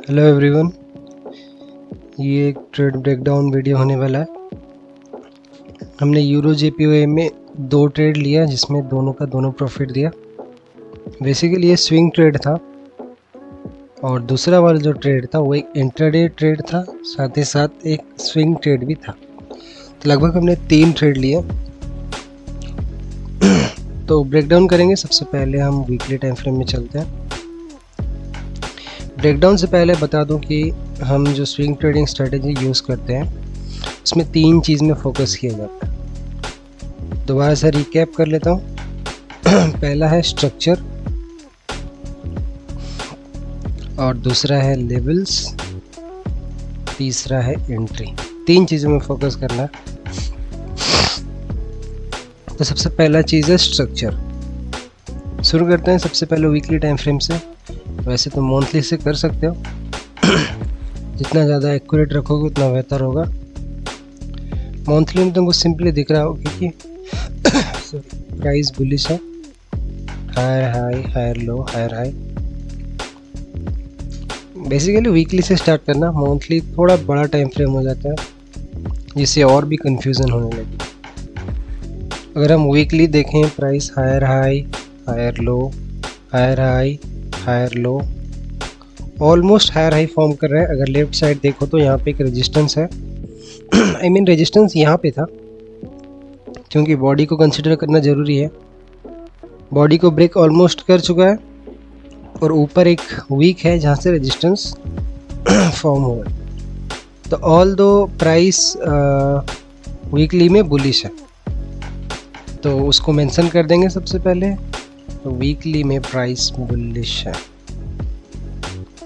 Hello everyone, ये एक trade breakdown video होने वाला है। हमने यूरो जेपीओए में 2 ट्रेड लिया जिसमें दोनों का दोनों प्रॉफिट दिया। बेसिकली ये स्विंग ट्रेड था और दूसरा वाला जो ट्रेड था वो एक इंट्राडे ट्रेड था, साथ ही साथ एक स्विंग ट्रेड भी था। तो लगभग हमने 3 ट्रेड लिए। तो ब्रेकडाउन करेंगे। सबसे पहले हम वीकली टाइम फ्रेम में चलते हैं। ब्रेकडाउन से पहले बता दूं कि हम जो स्विंग ट्रेडिंग स्ट्रेटेजी यूज़ करते हैं उसमें 3 चीज़ में फोकस किया जाता है। दोबारा से रिकैप कर लेता हूँ। पहला है स्ट्रक्चर, और दूसरा है लेवल्स, तीसरा है एंट्री। 3 चीज़ों में फोकस करना है। तो सबसे पहला चीज़ है स्ट्रक्चर। शुरू करते हैं सबसे पहले वीकली टाइम फ्रेम से। वैसे तो मंथली से कर सकते हो। जितना ज़्यादा एक्यूरेट रखोगे उतना बेहतर होगा। मंथली में तुमको सिंपली दिख रहा होगा क्योंकि प्राइस बुलिश है, higher high higher low higher high. Basically weekly से स्टार्ट करना, मंथली थोड़ा बड़ा टाइम फ्रेम हो जाता है जिससे और भी कंफ्यूजन होने लगी। अगर हम वीकली देखें, price higher high higher low higher high higher low, almost higher high form कर रहा है। अगर लेफ्ट साइड देखो तो यहाँ पे एक रेजिस्टेंस है। आई मीन रेजिस्टेंस यहाँ पे था क्योंकि बॉडी को कंसिडर करना ज़रूरी है। बॉडी को ब्रेक ऑलमोस्ट कर चुका है और ऊपर एक वीक है जहाँ से रेजिस्टेंस फॉर्म हुआ है। तो ऑल दो प्राइस वीकली में बुलिश है तो उसको मेंशन कर देंगे सबसे पहले। तो वीकली में प्राइस बुलिश है,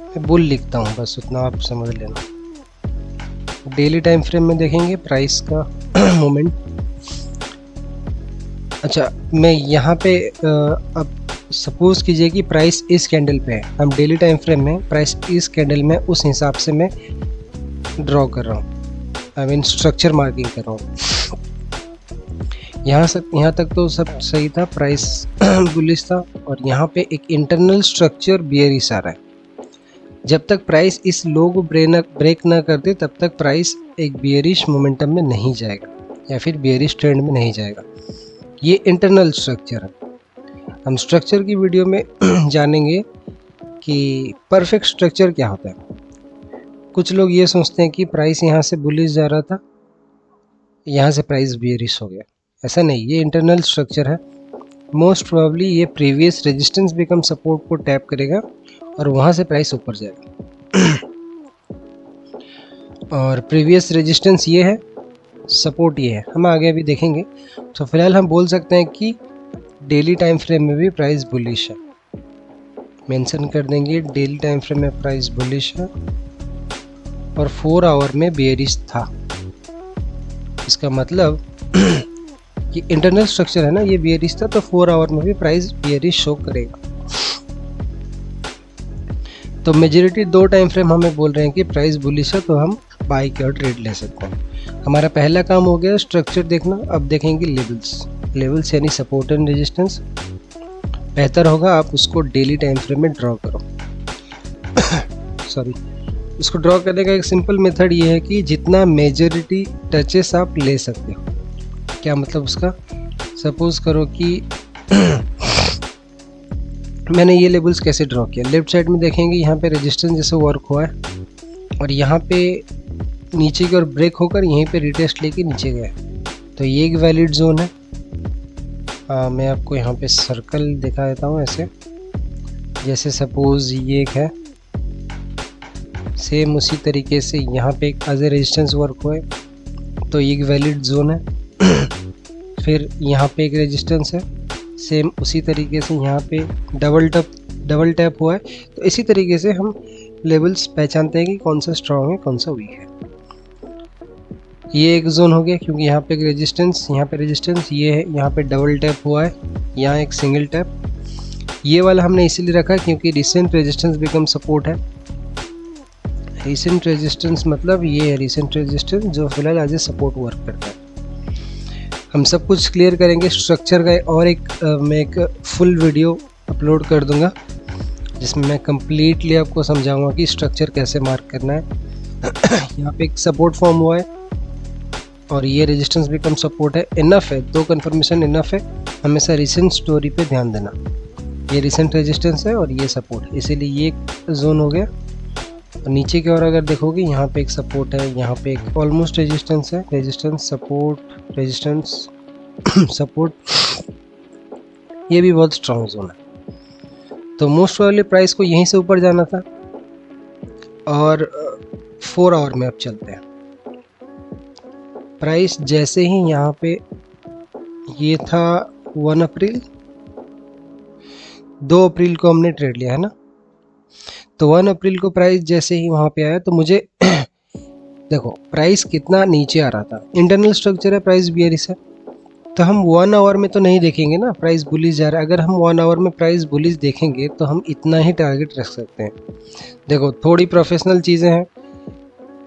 मैं बुल लिखता हूँ बस, उतना आप समझ लेना। डेली टाइम फ्रेम में देखेंगे प्राइस का मोमेंट। अच्छा, मैं यहाँ पे अब सपोज कीजिए कि प्राइस इस कैंडल पे है। हम डेली टाइम फ्रेम में प्राइस इस कैंडल में उस हिसाब से मैं ड्रॉ कर रहा हूँ, आई मीन स्ट्रक्चर मार्किंग कर रहा हूँ। यहाँ तक तो सब सही था, प्राइस बुलिश था। और यहाँ पे एक इंटरनल स्ट्रक्चर बियरिश आ रहा है। जब तक प्राइस इस लो को ब्रेक ना करते तब तक प्राइस एक बियरिश मोमेंटम में नहीं जाएगा या फिर बियरिश ट्रेंड में नहीं जाएगा। ये इंटरनल स्ट्रक्चर है। हम स्ट्रक्चर की वीडियो में जानेंगे कि परफेक्ट स्ट्रक्चर क्या होता है। कुछ लोग ये सोचते हैं कि प्राइस यहाँ से बुलिश जा रहा था, यहाँ से प्राइस बियरिश हो गया। ऐसा नहीं, ये इंटरनल स्ट्रक्चर है। मोस्ट प्रोबेबली ये प्रीवियस रेजिस्टेंस बिकम सपोर्ट को टैप करेगा और वहाँ से प्राइस ऊपर जाएगा। और प्रीवियस रेजिस्टेंस ये है, सपोर्ट ये है, हम आगे अभी देखेंगे। तो फिलहाल हम बोल सकते हैं कि डेली टाइम फ्रेम में भी प्राइस बुलिश है। मेंशन कर देंगे डेली टाइम फ्रेम में प्राइस बुलिश है और 4 आवर में बेयरिश था। इसका मतलब कि इंटरनल स्ट्रक्चर है ना, ये बेयरिश था तो 4 आवर में भी प्राइस बेयरिश शो करेगा। तो मेजॉरिटी 2 टाइम फ्रेम हमें बोल रहे हैं कि प्राइस बुलिश है तो हम बाई की और ट्रेड ले सकते हैं। हमारा पहला काम हो गया स्ट्रक्चर देखना। अब देखेंगे लेवल्स यानी सपोर्ट एंड रेजिस्टेंस। बेहतर होगा आप उसको डेली टाइम फ्रेम में ड्रॉ करो। सॉरी, उसको ड्रॉ करने का एक सिंपल मेथड ये है कि जितना मेजॉरिटी टचेस आप ले सकते हो। क्या मतलब उसका? सपोज करो कि मैंने ये लेवल्स कैसे ड्रॉ किया। लेफ्ट साइड में देखेंगे यहाँ पे रेजिस्टेंस जैसे वर्क हुआ है और यहाँ पे नीचे की ओर ब्रेक होकर यहीं पे रिटेस्ट लेके नीचे गया। तो ये एक वैलिड जोन है। मैं आपको यहाँ पे सर्कल दिखा देता हूँ ऐसे, जैसे सपोज ये एक है, सेम उसी तरीके से यहाँ पे एक एज ए रेजिस्टेंस वर्क हुआ है तो ये एक वैलिड जोन है। फिर यहाँ पे एक रेजिस्टेंस है, सेम उसी तरीके से यहाँ पे डबल टैप हुआ है। तो इसी तरीके से हम लेवल्स पहचानते हैं कि कौन सा स्ट्रॉन्ग है कौन सा वीक है। ये एक जोन हो गया क्योंकि यहाँ पे एक रेजिस्टेंस, यहाँ पे रेजिस्टेंस, ये है, यहाँ पे डबल टैप हुआ है, यहाँ एक सिंगल टैप। ये वाला हमने इसीलिए रखा क्योंकि रिसेंट रेजिस्टेंस बिकम सपोर्ट है। रिसेंट रेजिस्टेंस मतलब ये है रिसेंट रेजिस्टेंस जो फिलहाल एज ए सपोर्ट वर्क करता है। हम सब कुछ क्लियर करेंगे स्ट्रक्चर का, और मैं एक फुल वीडियो अपलोड कर दूंगा। जिसमें मैं कम्प्लीटली आपको समझाऊंगा कि स्ट्रक्चर कैसे मार्क करना है। यहाँ पे एक सपोर्ट फॉर्म हुआ है और ये रेजिस्टेंस बिकम सपोर्ट है। इनफ है, 2 कन्फर्मेशन इनफ है। हमेशा रिसेंट स्टोरी पे ध्यान देना। ये रिसेंट रेजिस्टेंस है और ये सपोर्ट, इसीलिए ये एक जोन हो गया। और नीचे की ओर अगर देखोगे यहाँ पे एक सपोर्ट है, यहाँ पे एक ऑलमोस्ट रेजिस्टेंस है, रेजिस्टेंस सपोर्ट रेजिस्टेंस सपोर्ट, ये भी बहुत स्ट्रॉन्ग जोन है। तो मोस्ट प्रोबेबली प्राइस को यहीं से ऊपर जाना था। और 4 आवर में अब चलते हैं। प्राइस जैसे ही यहाँ पे, ये था 1 अप्रैल, 2 अप्रैल को हमने ट्रेड लिया है ना। तो 1 अप्रैल को प्राइस जैसे ही वहाँ पे आया तो मुझे देखो प्राइस कितना नीचे आ रहा था। इंटरनल स्ट्रक्चर है, प्राइस बियरिश है, तो हम 1 आवर में तो नहीं देखेंगे ना प्राइस बुलिश जा रहा है। अगर हम 1 आवर में प्राइस बुलिश देखेंगे तो हम इतना ही टारगेट रख सकते हैं। देखो थोड़ी प्रोफेशनल चीज़ें हैं,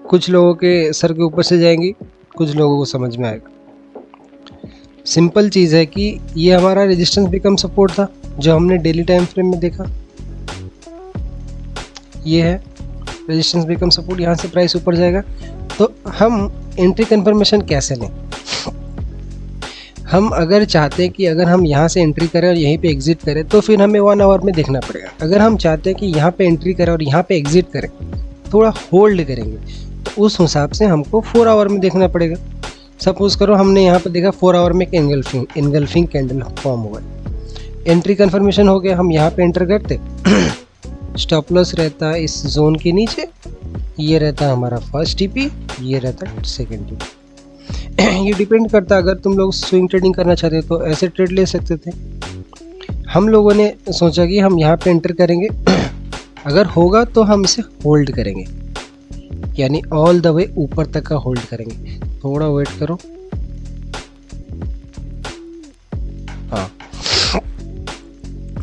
कुछ लोगों के सर के ऊपर से जाएंगी, कुछ लोगों को समझ में आएगा। सिंपल चीज़ है कि ये हमारा रेजिस्टेंस बिकम सपोर्ट था जो हमने डेली टाइम फ्रेम में देखा। ये है रेजिस्टेंस बिकम सपोर्ट, यहाँ से प्राइस ऊपर जाएगा। तो हम एंट्री कंफर्मेशन कैसे लें? हम अगर चाहते हैं कि अगर हम यहाँ से एंट्री करें और यहीं पे एग्जिट करें तो फिर हमें 1 आवर में देखना पड़ेगा। अगर हम चाहते हैं कि यहाँ पे एंट्री करें और यहाँ पे एग्जिट करें, थोड़ा होल्ड करेंगे, तो उस हिसाब से हमको 4 आवर में देखना पड़ेगा। सपोज करो हमने यहाँ पे देखा 4 आवर में एक एंगल्फिंग कैंडल फॉर्म हुआ है, एंट्री कंफर्मेशन हो गया, हम यहाँ पे एंटर करते। स्टॉप लॉस रहता है इस जोन के नीचे, ये रहता है हमारा फर्स्ट टीपी, ये रहता है सेकेंड टीपी। ये डिपेंड करता है, अगर तुम लोग स्विंग ट्रेडिंग करना चाहते तो ऐसे ट्रेड ले सकते थे। हम लोगों ने सोचा कि हम यहाँ पे एंटर करेंगे, अगर होगा तो हम इसे होल्ड करेंगे, यानी ऑल द वे ऊपर तक का होल्ड करेंगे। थोड़ा वेट करो, हाँ।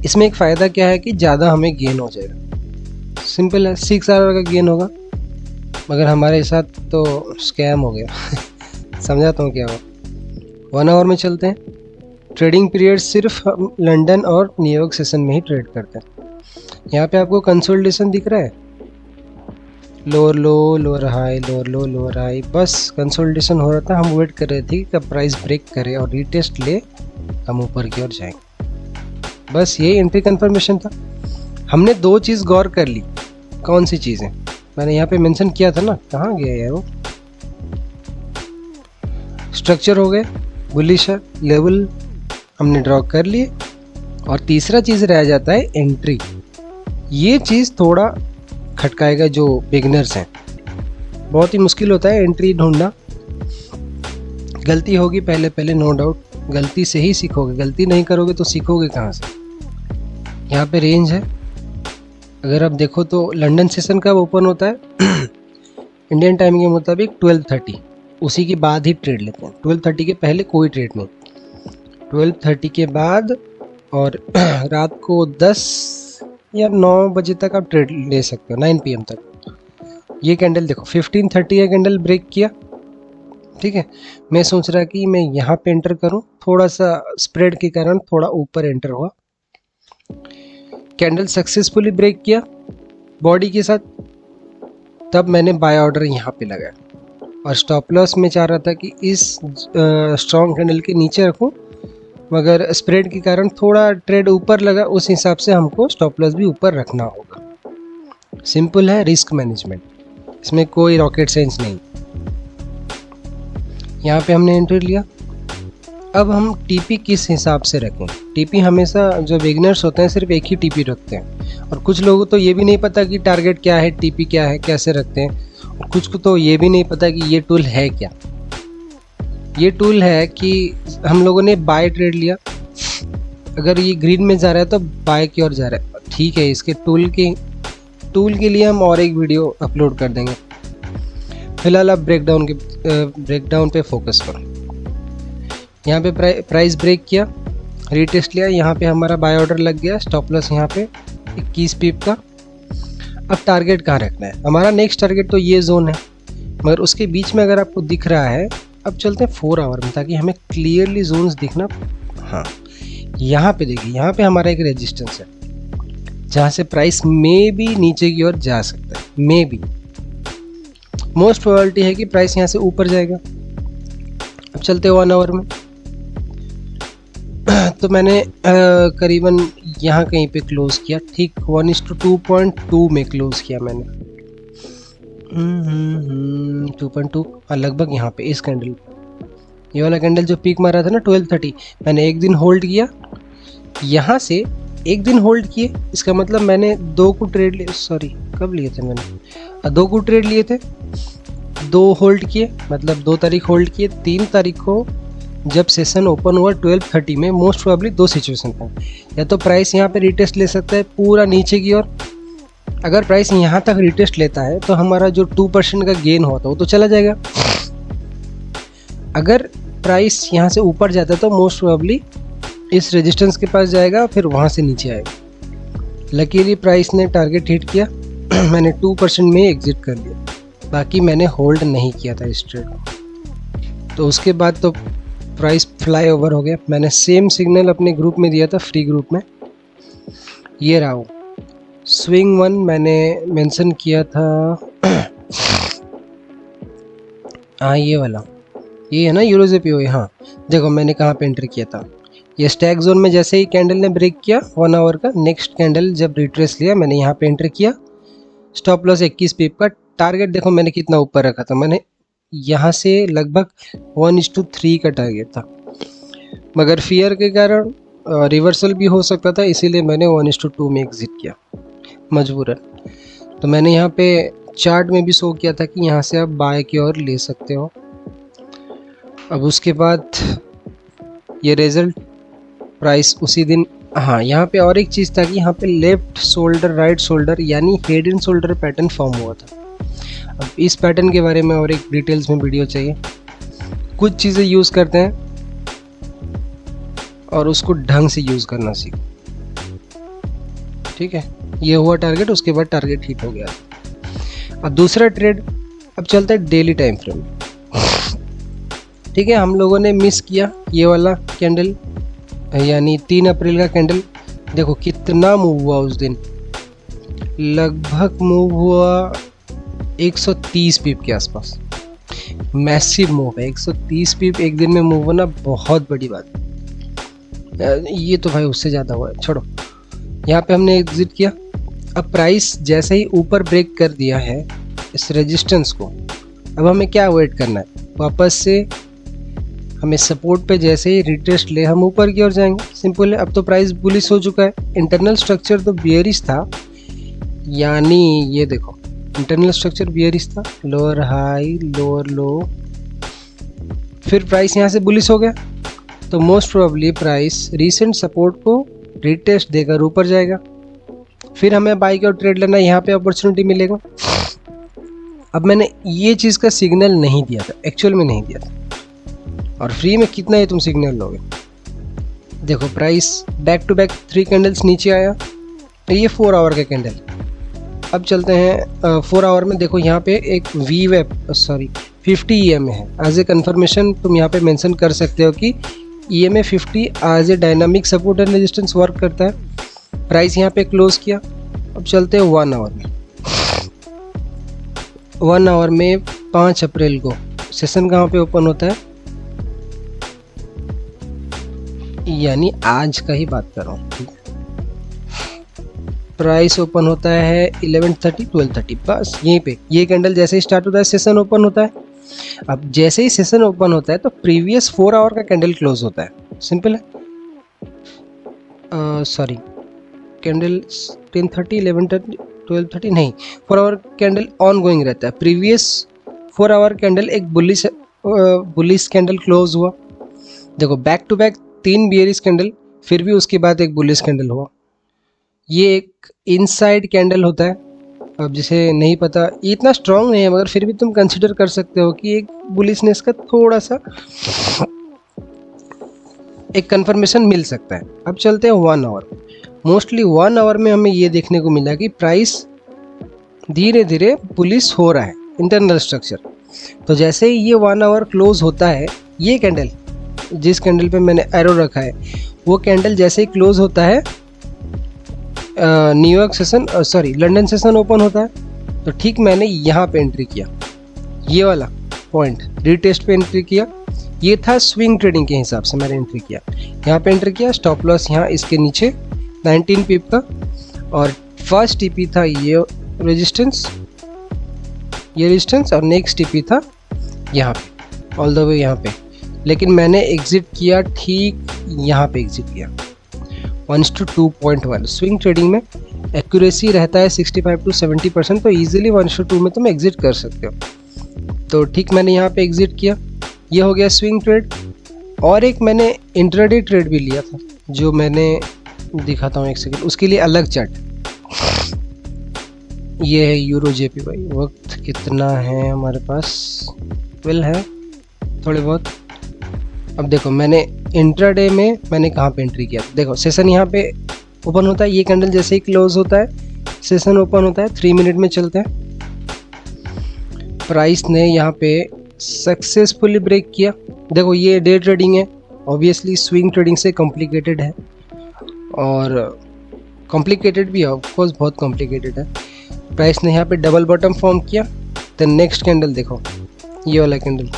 इसमें एक फ़ायदा क्या है कि ज़्यादा हमें गेन हो जाएगा। सिंपल है, 6 आवर का गेन होगा, मगर हमारे साथ तो स्कैम हो गया। समझाता हूँ क्या हुआ। 1 आवर में चलते हैं। ट्रेडिंग पीरियड सिर्फ हम लंदन और न्यूयॉर्क सेशन में ही ट्रेड करते हैं। यहाँ पे आपको कंसोलिडेशन दिख रहा है, लोअर लो, लोअर हाई, लोअर लो, लोअर हाई, बस कंसोलिडेशन हो रहा था। हम वेट कर रहे थे कि कब प्राइस ब्रेक करे और रीटेस्ट ले, हम ऊपर की ओर जाएंगे। बस यही एंट्री कंफर्मेशन था। हमने 2 चीज़ गौर कर ली। कौन सी चीज़ें मैंने यहाँ पे मेंशन किया था ना, कहाँ गया यार वो? स्ट्रक्चर हो गए, बुलिश है, लेवल हमने ड्रॉ कर लिए, और तीसरा चीज़ रह जाता है एंट्री। ये चीज़ थोड़ा खटकाएगा जो बिगिनर्स हैं, बहुत ही मुश्किल होता है एंट्री ढूंढना। गलती होगी पहले पहले, नो डाउट, गलती से ही सीखोगे, गलती नहीं करोगे तो सीखोगे कहाँ से? यहाँ पे रेंज है, अगर आप देखो तो लंदन सेशन कब ओपन होता है? इंडियन टाइम के मुताबिक 12:30, उसी के बाद ही ट्रेड लेते हैं। 12:30 के पहले कोई ट्रेड नहीं, 12:30 के बाद और रात को 10 या 9 बजे तक आप ट्रेड ले सकते हो, 9 PM तक। ये कैंडल देखो 15:30 का कैंडल ब्रेक किया, ठीक है। मैं सोच रहा कि मैं यहाँ पे एंटर करूँ, थोड़ा सा स्प्रेड के कारण थोड़ा ऊपर एंटर हुआ। कैंडल सक्सेसफुली ब्रेक किया बॉडी के साथ, तब मैंने बाय ऑर्डर यहाँ पे लगाया और स्टॉप लॉस में चाह रहा था कि इस स्ट्रॉन्ग कैंडल के नीचे रखूं, मगर स्प्रेड के कारण थोड़ा ट्रेड ऊपर लगा, उस हिसाब से हमको स्टॉप लॉस भी ऊपर रखना होगा। सिंपल है रिस्क मैनेजमेंट, इसमें कोई रॉकेट साइंस नहीं। यहाँ पे हमने एंट्री लिया। अब हम टीपी किस हिसाब से रखें? टीपी हमेशा जो बिगिनर्स होते हैं सिर्फ एक ही टीपी रखते हैं, और कुछ लोगों तो ये भी नहीं पता कि टारगेट क्या है, टीपी क्या है, कैसे रखते हैं, और कुछ को तो ये भी नहीं पता कि ये टूल है क्या। ये टूल है कि हम लोगों ने बाय ट्रेड लिया, अगर ये ग्रीन में जा रहा है तो बाय की ओर जा रहा है, ठीक है। इसके टूल के लिए हम और एक वीडियो अपलोड कर देंगे। फिलहाल आप ब्रेकडाउन पे फोकस करो। यहाँ पे प्राइस ब्रेक किया, रीटेस्ट लिया, यहाँ पे हमारा बाय ऑर्डर लग गया, स्टॉप लॉस यहाँ पे 21 पीप का। अब टारगेट कहाँ रखना है? हमारा नेक्स्ट टारगेट तो ये जोन है, मगर उसके बीच में अगर आपको दिख रहा है, अब चलते हैं 4 आवर में ताकि हमें क्लियरली जोन्स दिखना। हाँ, यहाँ पे देखिए, यहाँ पे हमारा एक रेजिस्टेंस है, जहाँ से प्राइस में भी नीचे की ओर जा सकता है, मे भी। मोस्ट प्रोबेबिलिटी है कि प्राइस यहाँ से ऊपर जाएगा। अब चलते 1 आवर में। तो मैंने करीबन यहाँ कहीं पे क्लोज किया, ठीक 1:2.2 में क्लोज किया मैंने। 2.2 लगभग यहाँ पे इस कैंडल, ये वाला कैंडल जो पीक मारा था ना 12:30, मैंने एक दिन होल्ड किया, यहाँ से एक दिन होल्ड किए। इसका मतलब मैंने 2 को ट्रेड लिए, सॉरी कब लिए थे मैंने, 2 को ट्रेड लिए थे, 2 होल्ड किए, मतलब 2 तारीख होल्ड किए। 3 तारीख को जब सेशन ओपन हुआ 12:30 में, मोस्ट प्रोबेबली 2 सिचुएशन था। या तो प्राइस यहाँ पे रिटेस्ट ले सकता है पूरा नीचे की ओर, अगर प्राइस यहाँ तक रिटेस्ट लेता है तो हमारा जो 2% का गेन हुआ था वो तो चला जाएगा। अगर प्राइस यहाँ से ऊपर जाता है तो मोस्ट प्रोबेबली इस रेजिस्टेंस के पास जाएगा, फिर वहाँ से नीचे आएगा। लकीली प्राइस ने टारगेट हिट किया, मैंने 2% में एग्जिट कर लिया, बाकी मैंने होल्ड नहीं किया था इस ट्रेड को। तो उसके बाद तो प्राइस फ्लाई ओवर हो गया। मैंने सेम सिग्नल अपने ग्रुप में दिया था, फ्री ग्रुप में, ये रहा वो स्विंग 1 मैंने मेंशन किया था। हाँ ये वाला, ये है ना यूरोजेपीओ। हाँ देखो मैंने कहाँ पे एंटर किया था, ये स्टैक जोन में। जैसे ही कैंडल ने ब्रेक किया 1 आवर का, नेक्स्ट कैंडल जब रिट्रेस लिया मैंने यहाँ पे एंटर किया। स्टॉप लॉस 21 पिप का, टारगेट देखो मैंने कितना ऊपर रखा था, मैंने यहाँ से लगभग 1:3 का टारगेट था, मगर फियर के कारण रिवर्सल भी हो सकता था, इसीलिए मैंने 1:2 में एग्जिट किया मजबूरन। तो मैंने यहाँ पे चार्ट में भी शो किया था कि यहाँ से आप बाय की ओर ले सकते हो। अब उसके बाद ये रिजल्ट प्राइस उसी दिन, हाँ यहाँ पे और एक चीज़ था कि यहाँ पे लेफ्ट शोल्डर राइट शोल्डर यानी head and shoulder pattern form हुआ था। अब इस पैटर्न के बारे में और एक डिटेल्स में वीडियो चाहिए। कुछ चीज़ें यूज़ करते हैं और उसको ढंग से यूज़ करना सीखो, ठीक है। ये हुआ टारगेट, उसके बाद टारगेट हिट हो गया। अब दूसरा ट्रेड, अब चलता है डेली टाइम फ्रेम, ठीक है। हम लोगों ने मिस किया ये वाला कैंडल, यानी 3 अप्रैल का कैंडल। देखो कितना मूव हुआ उस दिन, लगभग मूव हुआ 130 पिप के आसपास। मैसिव मूव है, 130 पिप एक दिन में मूव होना बहुत बड़ी बात है। ये तो भाई उससे ज़्यादा हुआ है, छोड़ो। यहाँ पे हमने एग्जिट किया। अब प्राइस जैसे ही ऊपर ब्रेक कर दिया है इस रेजिस्टेंस को, अब हमें क्या वेट करना है, वापस से हमें सपोर्ट पे जैसे ही रिटेस्ट ले हम ऊपर की ओर जाएंगे, सिंपल है। अब तो प्राइस बुलिश हो चुका है, इंटरनल स्ट्रक्चर तो बियरिश था, यानी ये देखो इंटरनल स्ट्रक्चर बियरिश था, लोअर हाई लोअर लो, फिर प्राइस यहाँ से बुलिश हो गया, तो most probably price recent support को रिटेस्ट देकर ऊपर जाएगा। फिर हमें बाई की ओर ट्रेड लेना, यहाँ पे अपॉर्चुनिटी मिलेगा। अब मैंने ये चीज़ का सिग्नल नहीं दिया था, एक्चुअल में नहीं दिया था, और फ्री में कितना ही तुम सिग्नल लोगे। देखो price back to back 3 candles नीचे आया, तो ये 4 आवर का कैंडल। अब चलते हैं 4 आवर में। देखो यहाँ पे एक वी वेब 50 EMA है। एज ए कन्फर्मेशन तुम यहाँ पे मेंशन कर सकते हो कि EMA 50 as a dynamic support and resistance work करता है। प्राइस यहाँ पे क्लोज किया। अब चलते हैं 1 आवर में। 1 आवर में 5 अप्रैल को सेशन कहाँ पे ओपन होता है, यानी आज का ही बात कर रहा हूँ। प्राइस ओपन होता है 11:30 12:30, बस यहीं पे। ये कैंडल जैसे ही स्टार्ट होता है सेशन ओपन होता है। अब जैसे ही सेशन ओपन होता है तो प्रीवियस 4 आवर का कैंडल क्लोज होता है, सिंपल है। सॉरी, कैंडल 10:30 11:30 12:30 नहीं, 4 आवर कैंडल ऑन गोइंग रहता है। प्रीवियस 4 आवर कैंडल एक बुलिश कैंडल क्लोज हुआ। देखो back to back 3 bearish candle, फिर भी उसके बाद एक बुलिश कैंडल हुआ। ये एक इनसाइड कैंडल होता है। अब जिसे नहीं पता, ये इतना स्ट्रॉन्ग नहीं है, मगर फिर भी तुम कंसिडर कर सकते हो कि एक बुलिशनेस का थोड़ा सा एक कंफर्मेशन मिल सकता है। अब चलते हैं 1 आवर। मोस्टली 1 आवर में हमें ये देखने को मिला कि प्राइस धीरे धीरे बुलिश हो रहा है, इंटरनल स्ट्रक्चर। तो जैसे ही ये 1 आवर क्लोज होता है, ये कैंडल जिस कैंडल पे मैंने एरो रखा है, वो कैंडल जैसे ही क्लोज होता है New York session sorry London session open होता है, तो ठीक मैंने यहाँ पे एंट्री किया, ये वाला पॉइंट रीटेस्ट पे एंट्री किया। ये था स्विंग ट्रेडिंग के हिसाब से मैंने एंट्री किया, यहाँ पे एंट्री किया। स्टॉप लॉस यहाँ इसके नीचे 19 पिप का, और फर्स्ट टीपी था ये रेजिस्टेंस, और नेक्स्ट टीपी था यहाँ पे, ऑल द वे यहाँ पे। लेकिन मैंने एग्जिट किया ठीक यहाँ पे एग्जिट किया 1:2.1। स्विंग ट्रेडिंग में एक्यूरेसी रहता है 65 to 70%, तो ईजिली 1:2 में तुम एग्जिट कर सकते हो। तो ठीक मैंने यहाँ पे एग्जिट किया, ये हो गया स्विंग ट्रेड। और एक मैंने इंट्राडे ट्रेड भी लिया था, जो मैंने दिखाता हूँ एक सेकंड, उसके लिए अलग चार्ट। ये है यूरो जेपीवाई। वक्त कितना है हमारे पास? 12 है थोड़े बहुत। अब देखो मैंने इंट्राडे में मैंने कहाँ पे एंट्री किया, देखो सेशन यहाँ पे ओपन होता है, ये कैंडल जैसे ही क्लोज होता है सेशन ओपन होता है, 3 मिनट में चलते हैं। प्राइस ने यहाँ पे सक्सेसफुली ब्रेक किया। देखो ये डे ट्रेडिंग है, ऑब्वियसली स्विंग ट्रेडिंग से कॉम्प्लिकेटेड है, और कॉम्प्लिकेटेड भी है ऑफकोर्स, बहुत कॉम्प्लिकेटेड है। प्राइस ने यहाँ पे डबल बॉटम फॉर्म किया। तो नेक्स्ट कैंडल देखो, ये वाला कैंडल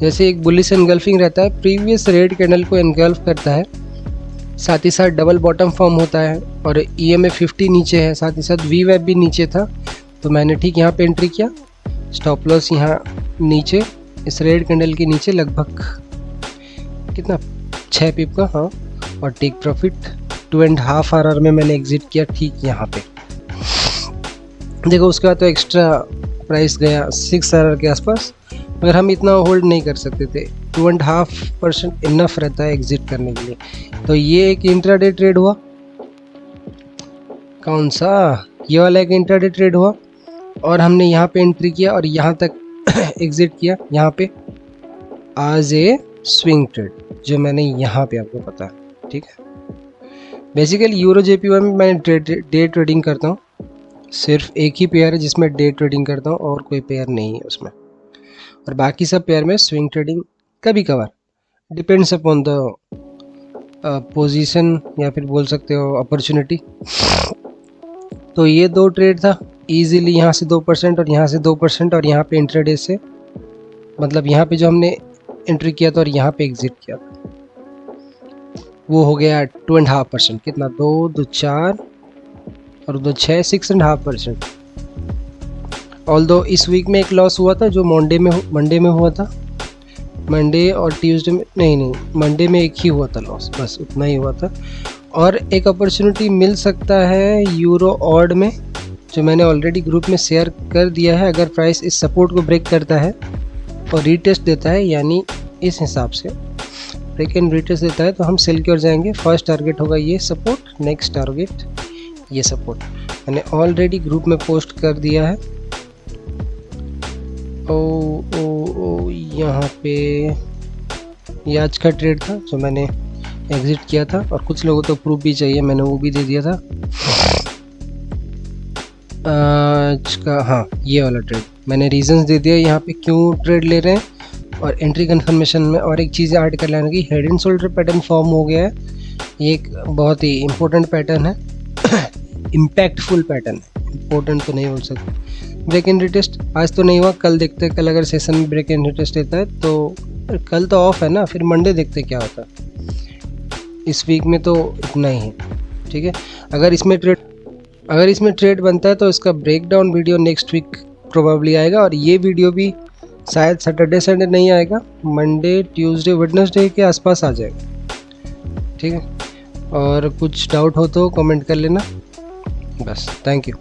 जैसे एक बुलिश एनगल्फिंग रहता है, प्रीवियस रेड कैंडल को एनगल्फ करता है, साथ ही साथ डबल बॉटम फॉर्म होता है, और EMA 50 नीचे है, साथ ही साथ VWAP भी नीचे था। तो मैंने ठीक यहाँ पे एंट्री किया। स्टॉप लॉस यहाँ नीचे इस रेड कैंडल के नीचे लगभग कितना 6 पिप का, हाँ। और टेक प्रॉफिट 2.5 RR में मैंने एग्जिट किया ठीक यहाँ पे। देखो उसके बाद तो एक्स्ट्रा प्राइस गया 6 RR के आसपास, मगर हम इतना होल्ड नहीं कर सकते थे। 2.5% इनफ रहता है एग्जिट करने के लिए। तो ये एक इंट्राडे ट्रेड हुआ, कौन सा, ये वाला एक इंट्राडे ट्रेड हुआ, और हमने यहाँ पे एंट्री किया और यहाँ तक एग्जिट किया यहाँ पे आज ए स्विंग ट्रेड, जो मैंने यहाँ पे आपको पता है, ठीक है। बेसिकली यूरो जेपीवाई में मैं डे ट्रेडिंग करता हूँ, सिर्फ एक ही पेयर है जिसमें डे ट्रेडिंग करता हूँ, और कोई पेयर नहीं है उसमें, और बाकी सब पेयर में स्विंग ट्रेडिंग कभी कभार, डिपेंड्स अपॉन द पोजीशन, या फिर बोल सकते हो अपॉर्चुनिटी। तो ये 2 ट्रेड था, इजीली यहाँ से 2% और यहाँ से 2%, और यहाँ पे इंट्राडे से मतलब यहाँ पे जो हमने एंट्री किया था और यहाँ पे एग्जिट किया था, वो हो गया 2.5%। कितना, 2 2 4 और 2 6 6.5%। ऑल्दो इस वीक में एक लॉस हुआ था जो मंडे में हुआ था, मंडे और ट्यूसडे में नहीं मंडे में एक ही हुआ था लॉस, बस उतना ही हुआ था। और एक अपॉर्चुनिटी मिल सकता है यूरो ऑड में, जो मैंने ऑलरेडी ग्रुप में शेयर कर दिया है। अगर प्राइस इस सपोर्ट को ब्रेक करता है और रीटेस्ट देता है, यानी इस हिसाब से ब्रेक एंड रीटेस्ट देता है, तो हम सेल की ओर जाएंगे। फर्स्ट टारगेट होगा ये सपोर्ट, नेक्स्ट टारगेट ये सपोर्ट। मैंने ऑलरेडी ग्रुप में पोस्ट कर दिया है। ओ यहाँ पे ये आज का ट्रेड था जो मैंने एग्जिट किया था, और कुछ लोगों तो प्रूफ भी चाहिए, मैंने वो भी दे दिया था आज का। हाँ, ये वाला ट्रेड मैंने रीजंस दे दिया यहाँ पे क्यों ट्रेड ले रहे हैं, और एंट्री कंफर्मेशन में और एक चीज़ ऐड कर लेना कि head and shoulder pattern form हो गया है। ये एक बहुत ही इम्पोर्टेंट पैटर्न है, इम्पैक्टफुल पैटर्न है, इम्पोर्टेंट तो नहीं बोल सकते। ब्रेक एंड रिटेस्ट आज तो नहीं हुआ, कल देखते हैं। कल अगर सेशन में ब्रेक एंड रिटेस्ट देता है तो कल तो ऑफ है ना, फिर मंडे देखते क्या होता है। इस वीक में तो इतना ही है, ठीक है। अगर इसमें ट्रेड बनता है तो इसका breakdown video next week probably आएगा, और ये वीडियो भी शायद सैटरडे संडे नहीं आएगा, मंडे ट्यूसडे वेडनेसडे के आसपास आ जाएगा, ठीक है। और कुछ डाउट हो तो कमेंट कर लेना, बस। Thank you.